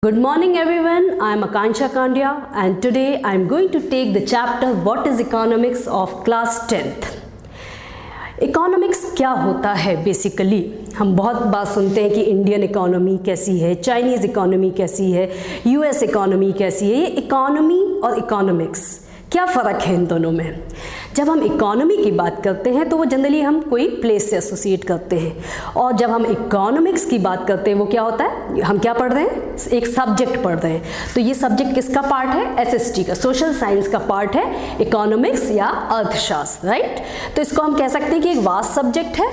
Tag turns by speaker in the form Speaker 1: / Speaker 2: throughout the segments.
Speaker 1: Good morning everyone, I am Akansha Kandya and today I am going to take the chapter What is Economics of class 10th. Economics क्या होता है basically? हम बहुत बात सुनते हैं कि इंडियन इकोनॉमी कैसी है, चाइनीज़ इकोनॉमी कैसी है, यूएस इकोनॉमी कैसी है। ये इकोनॉमी और इकोनॉमिक्स क्या फ़र्क है इन दोनों में? जब हम इकोनॉमी की बात करते हैं तो वो जनरली हम कोई प्लेस से एसोसिएट करते हैं, और जब हम इकोनॉमिक्स की बात करते हैं वो क्या होता है, हम क्या पढ़ रहे हैं, एक सब्जेक्ट पढ़ रहे हैं। तो ये सब्जेक्ट किसका पार्ट है? एसएसटी का, सोशल साइंस का पार्ट है इकोनॉमिक्स या अर्थशास्त्र, राइट। तो इसको हम कह सकते हैं कि एक वास्ट सब्जेक्ट है,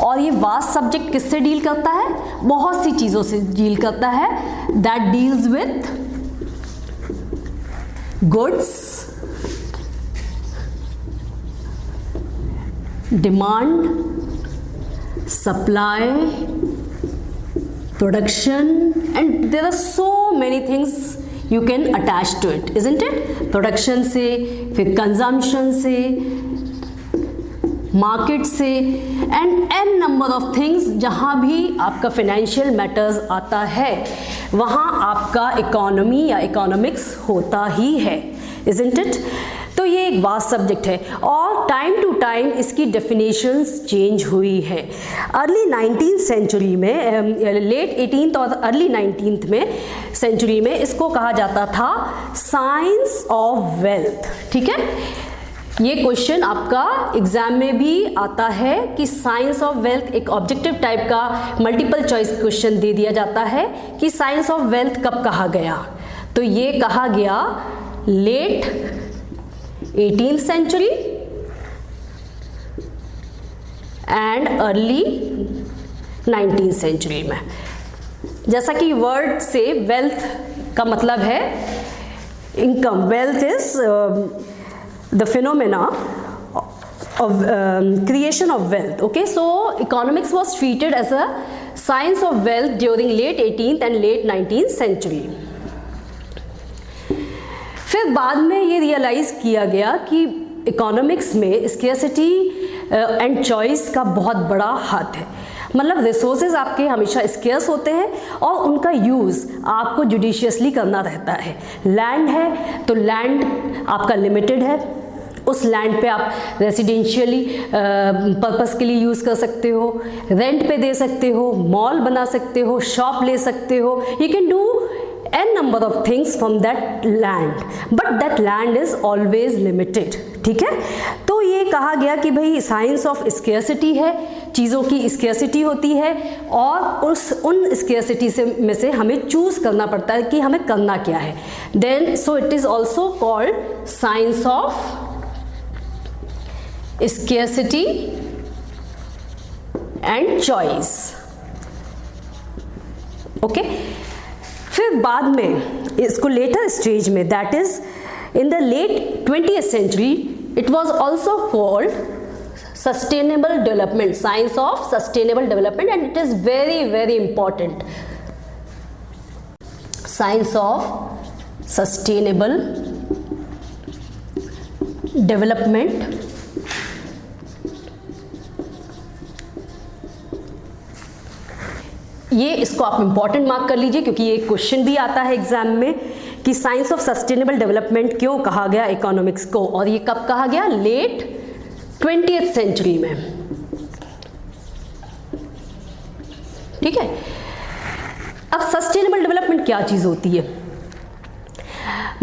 Speaker 1: और ये वास्ट सब्जेक्ट किससे डील करता है? बहुत सी चीज़ों से डील करता है। That deals with goods, demand, supply, production, and there are so many things you can attach to it, isn't it? Production से, फिर consumption से, market से, and n number of things। जहाँ भी आपका financial matters आता है वहाँ आपका economy या economics होता ही है, isn't it? तो ये एक वास्ट सब्जेक्ट है और टाइम टू टाइम इसकी डेफिनेशंस चेंज हुई है। अर्ली 19th सेंचुरी में, लेट 18th और अर्ली 19th में सेंचुरी में इसको कहा जाता था साइंस ऑफ वेल्थ। ठीक है, ये क्वेश्चन आपका एग्जाम में भी आता है कि साइंस ऑफ वेल्थ, एक ऑब्जेक्टिव टाइप का मल्टीपल चॉइस क्वेश्चन दे दिया जाता है कि साइंस ऑफ वेल्थ कब कहा गया। तो ये कहा गया late 18th century and early 19th century में। जैसा कि वर्ड से वेल्थ का मतलब है income, wealth is the phenomena of creation of wealth. Okay, so economics was treated as a science of wealth during late 18th and late 19th century. फिर बाद में ये रियलाइज़ किया गया कि इकोनॉमिक्स में स्केर्सिटी एंड चॉइस का बहुत बड़ा हाथ है। मतलब रिसोर्सेज आपके हमेशा स्केर्स होते हैं और उनका यूज़ आपको जुडिशियसली करना रहता है। लैंड है तो लैंड आपका लिमिटेड है, उस लैंड पे आप रेसिडेंशियली पर्पस के लिए यूज़ कर सकते हो, रेंट पे दे सकते हो, मॉल बना सकते हो, शॉप ले सकते हो, you can do n number of things from that land, but that land is always limited। ठीक है, तो ये कहा गया कि भाई साइंस ऑफ स्केर्सिटी है, चीज़ों की स्केर्सिटी होती है और उन स्केर्सिटी में से हमें चूज़ करना पड़ता है कि हमें करना क्या है। Then so it is also called science of scarcity and choice. Okay, फिर बाद में इसको लेटर स्टेज में, that is in the late 20th century, it was also called sustainable development, science of sustainable development, and it is very very important. Science of sustainable development ये इसको आप important mark कर लीजिए क्योंकि ये question भी आता है एग्जाम में कि साइंस ऑफ सस्टेनेबल डेवलपमेंट क्यों कहा गया इकोनॉमिक्स को, और ये कब कहा गया? लेट 20th सेंचुरी में। ठीक है, अब सस्टेनेबल डेवलपमेंट क्या चीज़ होती है?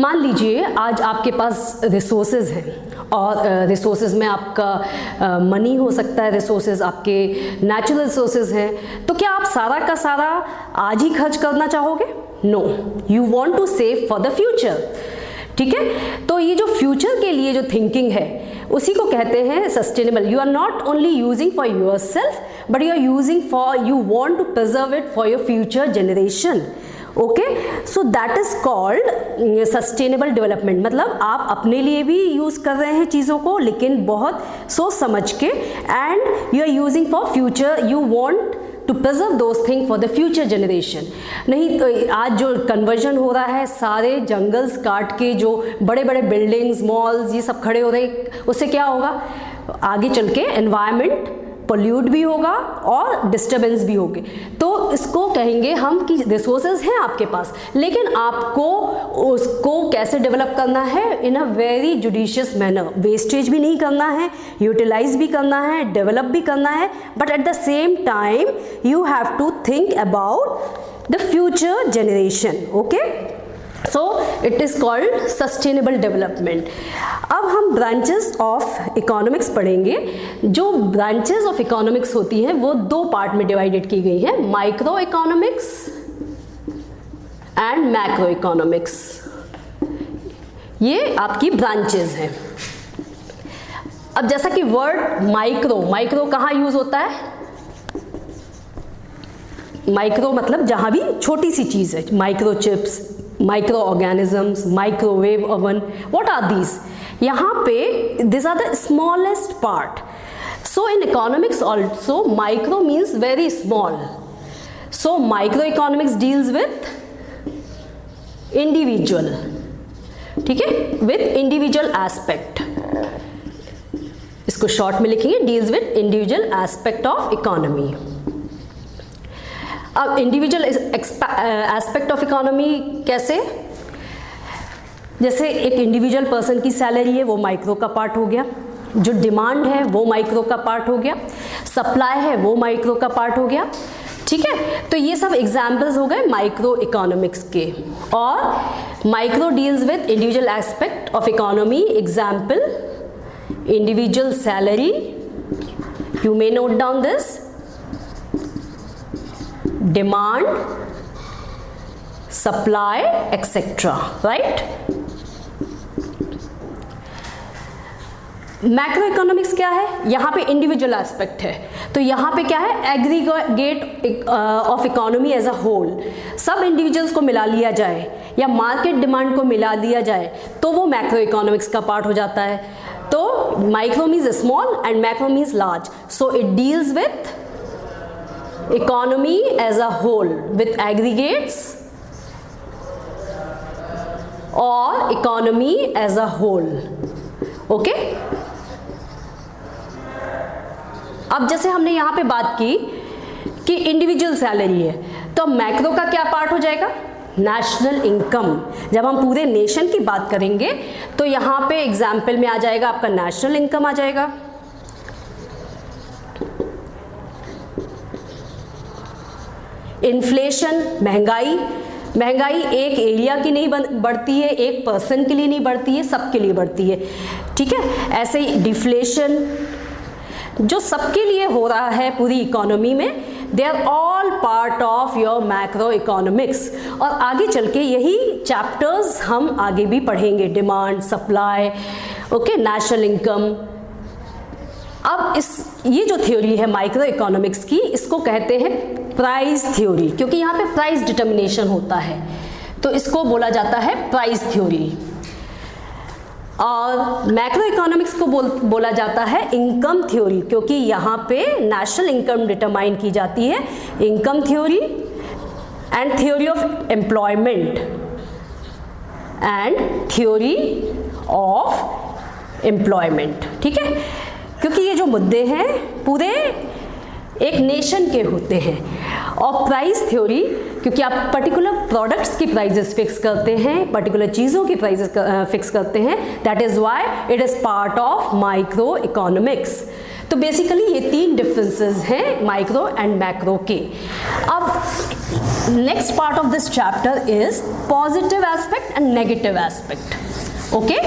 Speaker 1: मान लीजिए आज आपके पास रिसोर्सेज हैं और रिसोर्सेज में आपका मनी हो सकता है, रिसोर्सेज आपके नेचुरल रिसोर्सेज हैं, तो क्या आप सारा का सारा आज ही खर्च करना चाहोगे? No, you want to save for the future. ठीक है, तो ये जो फ्यूचर के लिए जो थिंकिंग है उसी को कहते हैं sustainable. You are not only using for yourself but you are using for, you want to preserve it for your future generation. Okay, so that is called sustainable development. मतलब आप अपने लिए भी यूज़ कर रहे हैं चीज़ों को लेकिन बहुत सोच समझ के, and you are using for future, you want to preserve those thing for the future generation. नहीं तो आज जो कन्वर्जन हो रहा है, सारे जंगल्स काट के जो बड़े बड़े बिल्डिंग्स, मॉल्स ये सब खड़े हो रहे हैं, उससे क्या होगा? आगे चल के एनवायरनमेंट पोल्यूट भी होगा और डिस्टर्बेंस भी होगी। तो इसको कहेंगे हम कि रिसोर्सेज हैं आपके पास, लेकिन आपको उसको कैसे डेवलप करना है, in a very judicious manner. Wastage भी नहीं करना है, यूटिलाइज भी करना है, डेवलप भी करना है, but at the same time you have to think about the future generation. Okay, so it is called sustainable development. अब हम ब्रांचेस ऑफ इकोनॉमिक्स पढ़ेंगे। जो ब्रांचेस ऑफ इकोनॉमिक्स होती हैं वो दो पार्ट में डिवाइडेड की गई हैं, micro economics and macro economics. ये आपकी ब्रांचेस हैं। अब जैसा कि वर्ड माइक्रो कहाँ यूज होता है? माइक्रो मतलब जहां भी छोटी सी चीज है, microchips, microorganisms, microwave oven, what are these? यहाँ पे this are the smallest part. So in economics also micro means very small. So microeconomics deals with individual, ठीक है, विथ इंडिविजुअल एस्पेक्ट। इसको short में लिखेंगे, deals with individual aspect of economy. अब individual aspect of economy कैसे? जैसे एक individual person की सैलरी है, वो माइक्रो का पार्ट हो गया। जो डिमांड है वो माइक्रो का पार्ट हो गया। सप्लाई है वो माइक्रो का पार्ट हो गया। ठीक है, तो ये सब एग्जाम्पल्स हो गए माइक्रो इकोनॉमिक्स के। और micro deals with individual aspect of economy. Example, individual salary, you may note down this, demand, supply, etc. right? Macro economics क्या है? यहाँ पे इंडिविजुअल एस्पेक्ट है, तो यहाँ पे क्या है? Aggregate of economy as a whole. सब इंडिविजुअल्स को मिला लिया जाए या मार्केट डिमांड को मिला दिया जाए तो वो मैक्रो इकोनॉमिक्स का पार्ट हो जाता है। तो micro means small and macro means large. So it deals with economy as a whole with aggregates or economy as a whole. Okay? अब जैसे हमने यहाँ पे बात की कि इंडिविजुअल सैलरी है, तो मैक्रो का क्या पार्ट हो जाएगा? National income. जब हम पूरे नेशन की बात करेंगे तो यहाँ पे एग्जाम्पल में आ जाएगा आपका नेशनल इनकम आ जाएगा। इन्फ्लेशन, महंगाई एक एरिया की नहीं बढ़ती है, एक पर्सन के लिए नहीं बढ़ती है, सबके लिए बढ़ती है। ठीक है, ऐसे ही डिफ्लेशन जो सबके लिए हो रहा है पूरी इकोनॉमी में, they are all part of your macroeconomics. और आगे चल के यही चैप्टर्स हम आगे भी पढ़ेंगे, demand, supply, okay, national income. अब ये जो थ्योरी है माइक्रो इकोनॉमिक्स की, इसको कहते हैं प्राइस थ्योरी, क्योंकि यहाँ पे प्राइस डिटर्मिनेशन होता है, तो इसको बोला जाता है प्राइस थ्योरी। और मैक्रो इकोनॉमिक्स को बोला जाता है इनकम थ्योरी, क्योंकि यहाँ पे नेशनल इनकम डिटरमाइन की जाती है। Income theory and theory of employment and theory of employment. ठीक है, क्योंकि ये जो मुद्दे हैं पूरे एक नेशन के होते हैं। और प्राइस थ्योरी, क्योंकि आप पर्टिकुलर प्रोडक्ट्स की प्राइजेस फिक्स करते हैं, पर्टिकुलर चीज़ों की प्राइजेस फिक्स करते हैं, that is why it is part of microeconomics. तो बेसिकली ये तीन डिफरेंसेस हैं माइक्रो एंड मैक्रो के। अब next part of this chapter is positive aspect and negative aspect. Okay,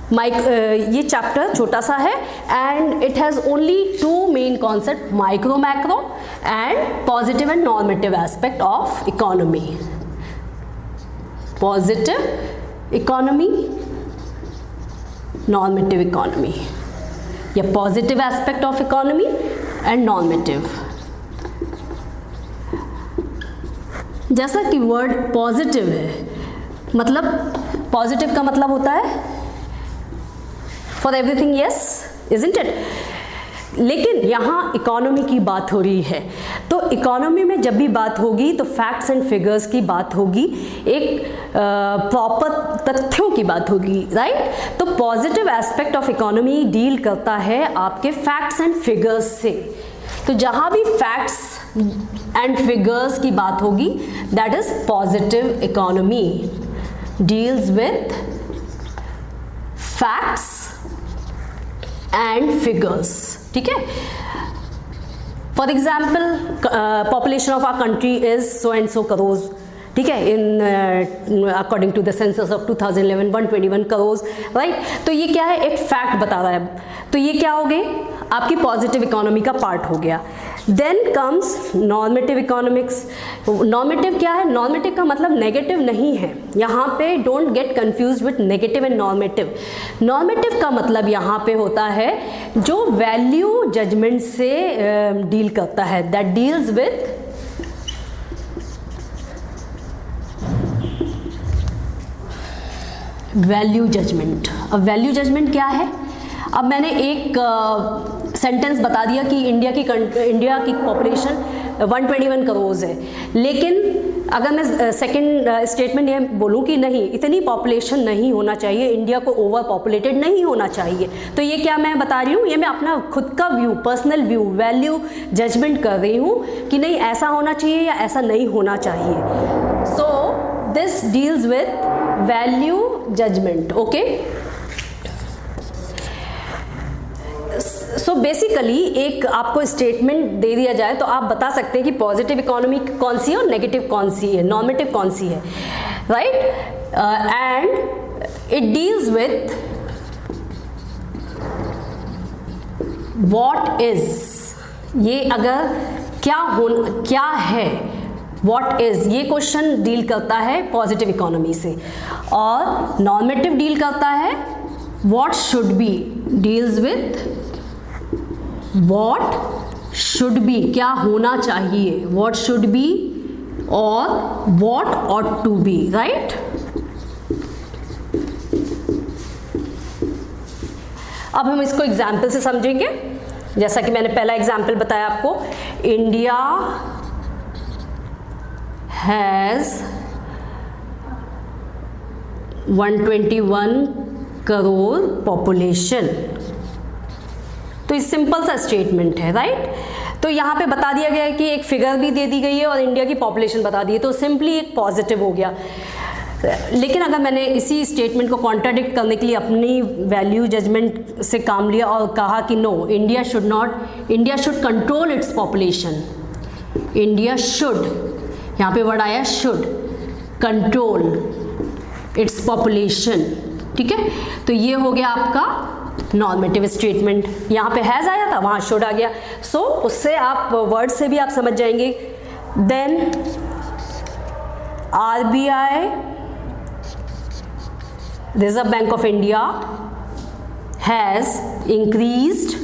Speaker 1: ये चैप्टर छोटा सा है and it has only two main concept, micro macro and positive and normative aspect of economy. Positive economy, normative economy, या positive aspect of economy and normative. जैसा कि word positive है, मतलब positive का मतलब होता है for everything yes, isn't it? लेकिन यहाँ इकोनॉमी की बात हो रही है, तो इकोनॉमी में जब भी बात होगी तो फैक्ट्स एंड फिगर्स की बात होगी, एक प्रॉपर तथ्यों की बात होगी, राइट। तो positive aspect of economy deal करता है आपके फैक्ट्स एंड फिगर्स से। तो जहाँ भी फैक्ट्स एंड फिगर्स की बात होगी, that is positive economy deals with facts and figures, ठीक है। For example population of our country is so and so crore, ठीक है, in according to the census of 2011 121 crore, right. तो ये क्या है, एक फैक्ट बता रहा है, तो ये क्या हो गए, आपकी पॉजिटिव इकोनॉमी का पार्ट हो गया। Then comes normative economics. Normative क्या है, नॉर्मेटिव का मतलब नेगेटिव नहीं है, यहाँ पे don't get confuse with negative and normative. Normative का मतलब यहाँ पे होता है जो वैल्यू जजमेंट से डील करता है, that deals with value judgement. अब वैल्यू जजमेंट क्या है, अब मैंने एक सेंटेंस बता दिया कि इंडिया की पॉपुलेशन 121 करोड़ है, लेकिन अगर मैं सेकंड स्टेटमेंट ये बोलूँ कि नहीं, इतनी पॉपुलेशन नहीं होना चाहिए, इंडिया को ओवर पॉपुलेटेड नहीं होना चाहिए, तो ये क्या मैं बता रही हूँ, ये मैं अपना खुद का view, personal view, value judgement कर रही हूँ कि नहीं ऐसा होना चाहिए या ऐसा नहीं होना चाहिए। So this deals with value judgement, okay. So basically एक आपको स्टेटमेंट दे दिया जाए तो आप बता सकते हैं कि पॉजिटिव इकोनॉमी कौन सी है और नेगेटिव कौन सी है, नॉर्मेटिव कौन सी है, right. And it deals with what is, ये अगर क्या है, व्हाट इज, ये क्वेश्चन डील करता है पॉजिटिव इकोनॉमी से, और नॉर्मेटिव डील करता है what should be, deals with what should be, क्या होना चाहिए, व्हाट शुड बी और what ought to be, right. अब हम इसको एग्जाम्पल से समझेंगे, जैसा कि मैंने पहला एग्जाम्पल बताया आपको, इंडिया हैज 121 करोड़ पॉपुलेशन, तो ये सिंपल सा स्टेटमेंट है, राइट। तो यहाँ पे बता दिया गया है कि एक फिगर भी दे दी गई है और इंडिया की पॉपुलेशन बता दी है, तो सिंपली एक पॉजिटिव हो गया। लेकिन अगर मैंने इसी स्टेटमेंट को कॉन्ट्राडिक्ट करने के लिए अपनी वैल्यू जजमेंट से काम लिया और कहा कि no, India should control its population, India should, यहाँ पे वर्ड आया शुड, कंट्रोल इट्स पॉपुलेशन, ठीक है। तो ये हो गया आपका नॉर्मेटिव स्टेटमेंट, यहाँ पे हैज आया था, वहाँ शुड आ गया। सो उससे आप वर्ड से भी आप समझ जाएंगे। Then RBI, reserve bank of India, has increased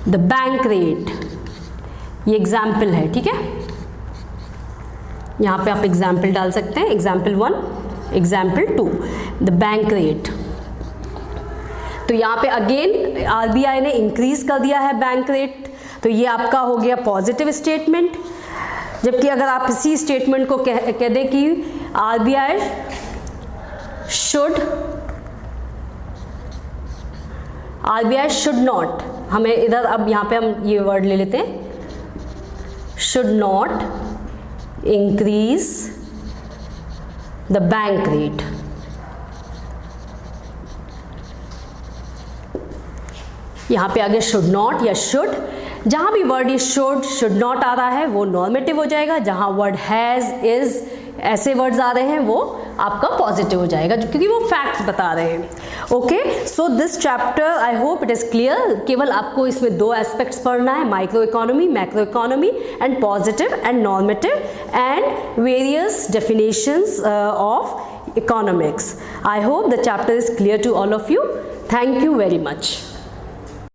Speaker 1: the bank rate, ये एग्जाम्पल है, ठीक है। यहाँ पे आप एग्जाम्पल डाल सकते हैं, example 1, example 2, the bank rate. तो यहाँ पे अगेन RBI ने इंक्रीज कर दिया है बैंक रेट, तो ये आपका हो गया पॉजिटिव स्टेटमेंट। जबकि अगर आप इसी स्टेटमेंट को कह दें कि RBI शुड नॉट, हमें इधर अब यहाँ पे हम ये वर्ड ले लेते हैं, should not increase the bank rate, यहाँ पे आगे शुड नॉट या शुड, जहाँ भी वर्ड ये शुड नॉट आ रहा है वो नॉर्मेटिव हो जाएगा, जहाँ वर्ड हैज़, इज, ऐसे वर्ड्स आ रहे हैं वो आपका पॉजिटिव हो जाएगा, क्योंकि वो फैक्ट्स बता रहे हैं। Okay, so this chapter I hope it is clear. केवल आपको इसमें दो एस्पेक्ट्स पढ़ना है, micro economy, macro economy, and positive and normative, and various definitions of economics. I hope the chapter is clear to all of you. Thank you very much.